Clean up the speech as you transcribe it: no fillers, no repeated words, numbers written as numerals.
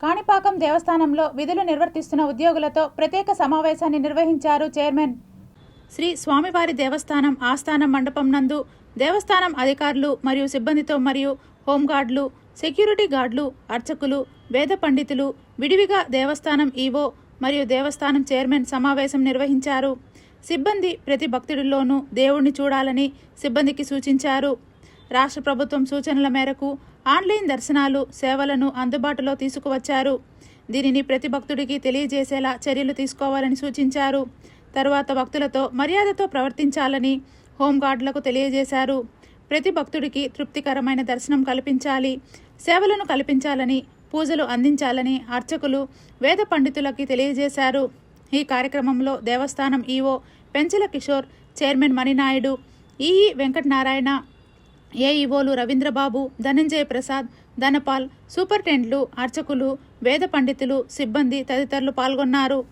కాణిపాకం దేవస్థానంలో విధులు నిర్వర్తిస్తున్న ఉద్యోగులతో ప్రత్యేక సమావేశాన్ని నిర్వహించారు చైర్మన్. శ్రీ స్వామివారి దేవస్థానం ఆస్థానం మండపం నందు దేవస్థానం అధికారులు మరియు సిబ్బందితో మరియు హోంగార్డులు, సెక్యూరిటీ గార్డులు, అర్చకులు, వేద పండితులు, విడివిగా దేవస్థానం ఈవో మరియు దేవస్థానం చైర్మన్ సమావేశం నిర్వహించారు. సిబ్బంది ప్రతి భక్తుడిలోనూ దేవుణ్ణి చూడాలని సిబ్బందికి సూచించారు. రాష్ట్ర ప్రభుత్వం సూచనల మేరకు ఆన్లైన్ దర్శనాలు సేవలను అందుబాటులో తీసుకువచ్చారు. దీనిని ప్రతి భక్తుడికి తెలియజేసేలా చర్యలు తీసుకోవాలని సూచించారు. తరువాత భక్తులతో మర్యాదతో ప్రవర్తించాలని హోంగార్డులకు తెలియజేశారు. ప్రతి భక్తుడికి తృప్తికరమైన దర్శనం కల్పించాలి, సేవలను కల్పించాలని, పూజలు అందించాలని అర్చకులు, వేద పండితులకి తెలియజేశారు. ఈ కార్యక్రమంలో దేవస్థానం EO Penchala Kishore, chairman Maninaidu, EE Venkatanarayana, ఏఈఓలు రవీంద్రబాబు, ధనంజయ ప్రసాద్, ధనపాల్, సూపరింటెండెంట్లు, అర్చకులు, వేద పండితులు, సిబ్బంది తదితరులు పాల్గొన్నారు.